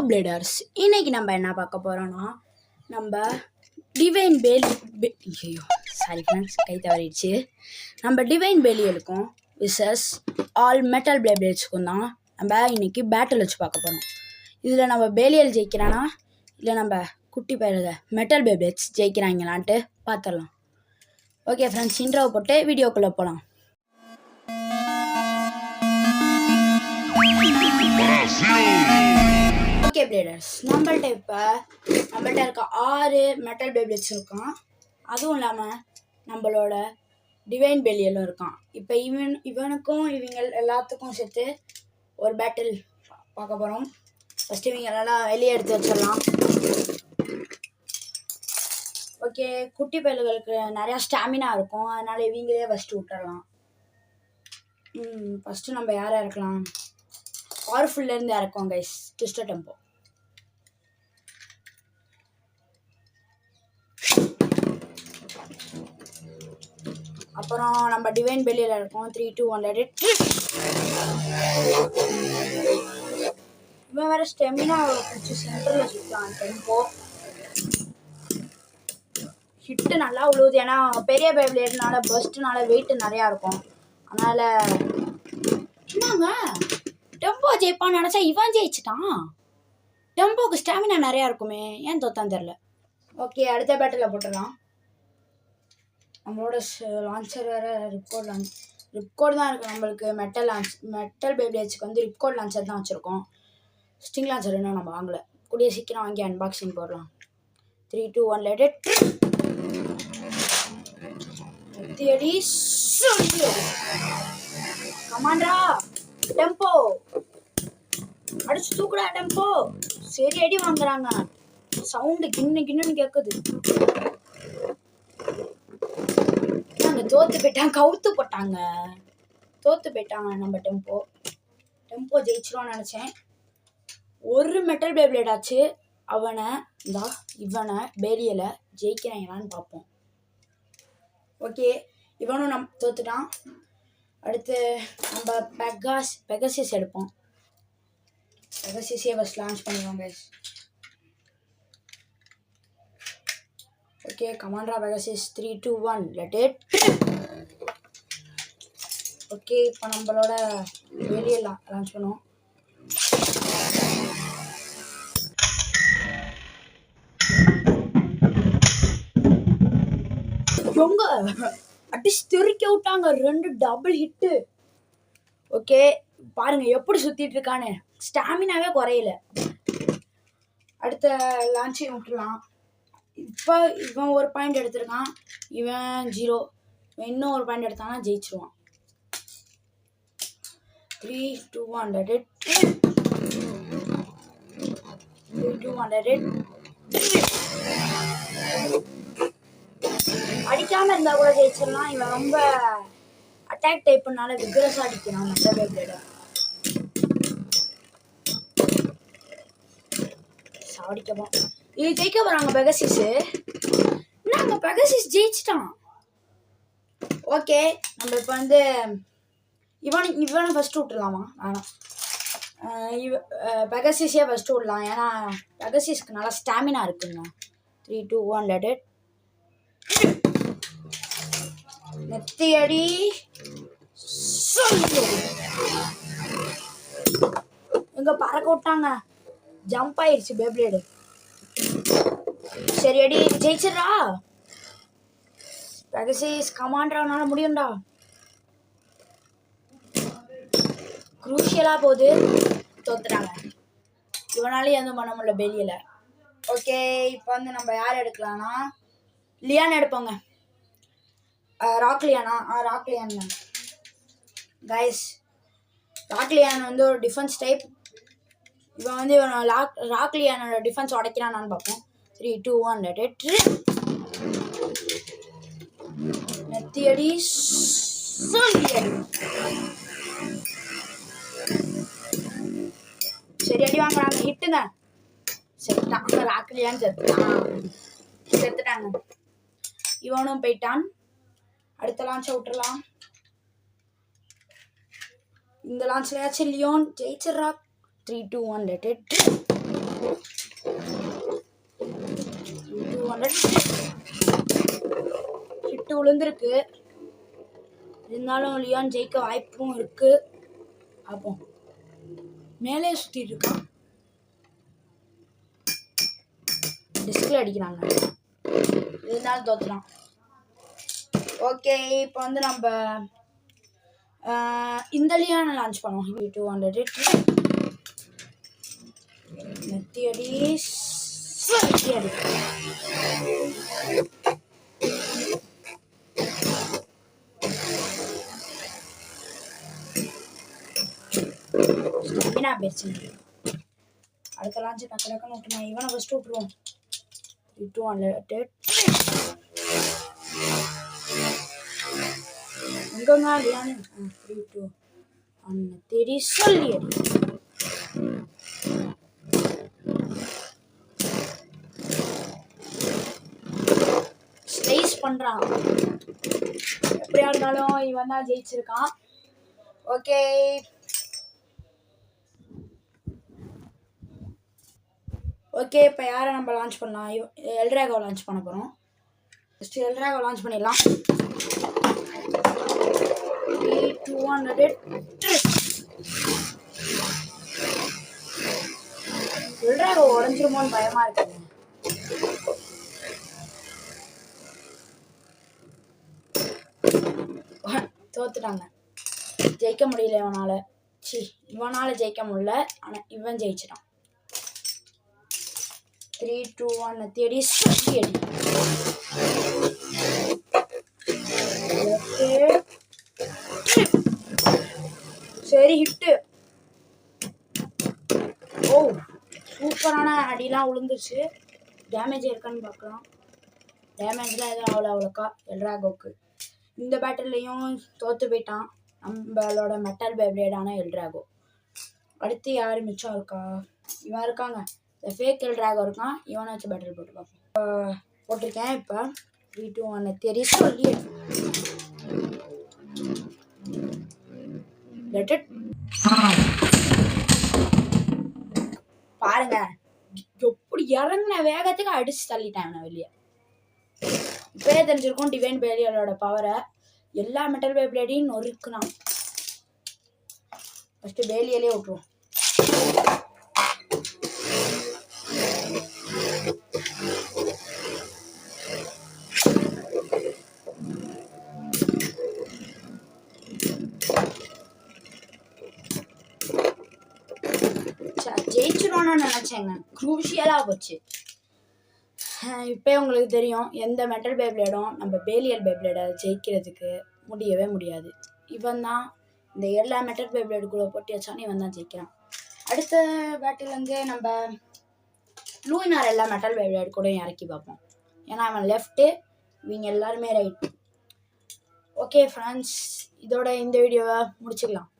Bladers இன்னைக்கு நம்ம என்ன பார்க்க போறோம்னா நம்ம டிவைன் ஐயோ சாரி ஃப்ரெண்ட்ஸ் கை தவறிடுச்சு. நம்ம டிவைன் பேலியலுக்கும் விசஸ் ஆல் மெட்டல் பிளேட்ஸ்க்கும் தான் நம்ம இன்னைக்கு பேட்டில் வச்சு பார்க்க போகிறோம். இதில் நம்ம பேலியல் ஜெயிக்கிறானா இல்லை நம்ம குட்டி பயிர மெட்டல் பிளேட்ஸ் ஜெயிக்கிறாங்களான்ட்டு பார்த்துடலாம். ஓகே ஃப்ரெண்ட்ஸ், இன்ட்ரோவை போட்டு வீடியோக்குள்ளே போகலாம். ஓகே பிளேடர்ஸ், நம்மள்ட்ட இருக்க 6 மெட்டல் பிளேட்ஸ் இருக்கான். அதுவும் இல்லாமல் நம்மளோட டிவைன் பேலியலும் இருக்கான். இப்போ இவனுக்கும் இவங்க எல்லாத்துக்கும் சேர்த்து ஒரு பேட்டில் பார்க்க போகிறோம். ஃபஸ்ட்டு இவங்களெல்லாம் வெளியே எடுத்து வச்சிடலாம். ஓகே, குட்டி பயல்களுக்கு நிறையா ஸ்டாமினா இருக்கும், அதனால் இவங்களே ஃபஸ்ட்டு விட்டுடலாம். ஃபஸ்ட்டு நம்ம யாரை இறக்கலாம்? பவர்ஃபுல்லேருந்து இறக்குவோம் கைஸ். Twister tempo. அப்புறம் நம்ம டிவைன் பெல்லியில் இருக்கோம். 3, 2, 1 let it. இவன் வேறு ஸ்டெமினா வச்சு சென்டரில் சுற்றான். டெம்போ ஹிட்டு நல்லா உழுவுது, ஏன்னா பெரிய பேப்லேட்னால பஸ்ட்னால வெயிட் நிறையா இருக்கும். அதனால் என்னங்க டெம்போ ஜெயிப்பான்னு நினச்சா இவன் ஜெயிச்சிட்டான். டெம்போக்கு ஸ்டாமினா நிறையா இருக்குமே, ஏன் தோத்தான்னு தெரில. ஓகே, அடுத்த பேட்டில் போட்டுடலாம். நம்மளோட லான்ச்சர் வேறு ரிப்கோட் தான் இருக்குது. நம்மளுக்கு மெட்டல் பேப்லேட்ஸ்க்கு வந்து ரிப்கோட் லான்ச்சர் தான் வச்சுருக்கோம். ஸ்டிங் லான்ச்சர் இன்னும் நம்ம வாங்கலை. கூடிய சீக்கிரம் வாங்கி அன்பாக்சிங் போடலாம். 3, 2, 1 let it. தேடி கமாண்டா டெம்போ அடிச்சு தூக்குடா டெம்போ. சரி அடி வாங்குறாங்க, சவுண்டு கின்னு கேட்குது. தோத்து போட்டாங்க நம்ம டெம்போ ஜெயிச்சிருவான்னு நினச்சேன். ஒரு மெட்டல் பிளேட் ஆச்சு. இவனை பேலியலை ஜெயிக்கிறாங்களான்னு பார்ப்போம். ஓகே, இவனும் தோத்துட்டான். அடுத்து நம்ம பெகசிஸ் எடுப்போம். பெகசிஸே ஃபஸ்ட் லான்ச் பண்ணிடுவோம் கைஸ். ஓகே, கமாண்டரா பெகசிஸ் 3, 2, 1 let it. ஓகே, இப்போ நம்மளோட வெளியே லான்ச் பண்ணுவோம். ரொம்ப அடிச்சு தெறிக்க விட்டாங்க, 2 டபுள் ஹிட்டு. ஓகே, பாருங்க எப்படி சுத்திட்டு இருக்கான்னு, ஸ்டாமினாவே குறையல. அடுத்த லான்ச்சையும் விட்டுலாம். இப்போ இவன் ஒரு பாயிண்ட் எடுத்திருக்கான், இவன் 0. இவன் இன்னும் ஒரு point எடுத்தானா ஜெயிச்சிருவான். 3, 2, 1 let it. 3, 2, 1 let it. அடிக்காம இருந்தா கூட ஜெயிச்சிடலாம். இவன் ரொம்ப அட்டாக் டைப்னால விக்ரஸா அடிக்கிறான் மெட்டல் பிளேட. சாடிக்கப்போம். இது ஜெயிக்க போறாங்க பெகசிஸ். நாங்க பெகசிஸ் ஜெயிச்சிட்டான். ஓகே, நம்ம இப்போ வந்து இவனை ஃபர்ஸ்ட் விட்டுலாமா? வேணாம், பெகசிஸே ஃபர்ஸ்ட் விடலாம், ஏன்னா பெகசிஸ்க்கு நல்லா ஸ்டாமினா இருக்குங்க. 3, 2, 1 let it. நெத்தி அடி எங்க பறக்க விட்டாங்க, ஜம்ப் ஆயிடுச்சு பேப்லேடு. சரி அடி, ஜெயிச்சிடா பெகசிஸ். கமாண்டரானால முடியும்டா. குரூஷியலா போகுது, தோத்துட்டாங்க. இவனாலே எதுவும் பண்ண முடியல பெலியில. ஓகே, இப்போ வந்து நம்ம யார் எடுக்கலாம்னா லியான் எடுப்போங்க. ராக்லியான் கைஸ். ராக்லியான் வந்து ஒரு டிஃபென்ஸ் டைப். இவன் வந்து ராக்லியானோட டிஃபென்ஸ் உடைக்கிறானான்னு பார்ப்போம். 3, 2, 1 let it. நெத்தி அடி சரி அடி வாங்குறாங்க, ஹிட்டுங்க. செத்துட்டான் ராக்லியான், செத்துட்டாங்க. இவனும் போயிட்டான். அடுத்த லான்ச்சை விட்டுறலாம். இந்த லான்ச்லயாச்சும் லியோன் ஜெயிச்சிடறா. 3, 2, 1 let it. ஹிட்டு விழுந்திருக்கு. இருந்தாலும் லியான் ஜெயிக்க வாய்ப்பும் இருக்கு. அப்போ மேலே சுத்திட்டு இருக்கான். டிஸ்கில் அடிக்கிறாங்க. இருந்தாலும் தோத்துலாம். ஓகே, இப்போ வந்து நம்ம இந்த லியானை லான்ச் பண்ணுவோம். 200 நெத்தி அடி நெத்தி அடி. ஸ்டாமினா பேச்சு. அடுத்த லான்ச் டக்கு டக்குன்னு விட்டுனா இவனை ஃபஸ்ட்டு விட்டுருவோம். 200 எங்கங்க லியானு 3 2 1 தேடி சொல்லி அடி. ஸ்லைஸ் பண்றான். எப்படியா இருந்தாலும் இவன் தான் ஜெயிச்சிருக்கான். ஓகே, ஓகே, இப்போ யாரை நம்ம லான்ச் பண்ணலாம்? எல்ட்ராகோ லான்ச் பண்ண போகிறோம். ஃபஸ்ட்டு எல்ட்ராகோ லான்ச் பண்ணிடலாம். 200 எல்ட்ராகோ உடஞ்சிருமோன்னு பயமா இருக்குங்க. தோத்துட்டாங்க. ஜெயிக்க முடியல இவனால. இவனால ஜெயிக்க முடியல. ஆனால் இவன் ஜெயிச்சிட்டான். 3 2 1 தேடி சுத்தி அடி. சரி, ஹிட்டு. ஓ, சூப்பரான அடிலாம் விழுந்துச்சு. டேமேஜ் இருக்கான்னு பார்க்கலாம். டேமேஜ்லாம் எதுவும் ஆகல அவ்வளோக்கா எல்ட்ராகோக்கு. இந்த பேட்டில்லையும் தோற்று போயிட்டான் நம்மளோட மெட்டல் பேப்ளேடான எல்ட்ராகோ. அடுத்து யார் மிச்சம் இருக்கா? இவன் இருக்காங்க. இந்த ஃபேக் எல்ட்ராகோ இருக்கான். இவனை வச்சு பேட்டில் போட்டு பார்ப்போம். போட்டிருக்கேன். இப்போ 3 2 1 தெரிய சொல்லி பாருங்க, எப்படி இறங்கின வேகத்துக்கு அடிச்சு தள்ளிட்டேன் வெளியே. இப்பயே தெரிஞ்சிருக்கும் டிவைன் பேலியலோட பவரை. எல்லா மெட்டல் பேப்ளேடையும் நொறுக்குனான். ஃபஸ்ட்டு பேலியலே விட்டுருவோம். ஜெயிச்சிடும்னு நினைச்சேங்க. குரூஷியலாக போச்சு. இப்போ உங்களுக்கு தெரியும் எந்த மெட்டல் பேப்ளேடும் நம்ம பேலியல் பேப்ளேடை ஜெயிக்கிறதுக்கு முடியவே முடியாது. இவன் தான் இந்த எல்லா மெட்டல் பேப்ளேடு கூட போட்டி வச்சாலும் இவன் தான் ஜெயிக்கிறான். அடுத்த பேட்டில் வந்து நம்ம லூயினார் எல்லா மெட்டல் பேப்ளேடு கூட இறக்கி பார்ப்போம். ஏன்னா அவன் லெஃப்ட்டு, இவங்க எல்லாருமே ரைட். ஓகே ஃப்ரெண்ட்ஸ், இதோட இந்த வீடியோவை முடிச்சுக்கலாம்.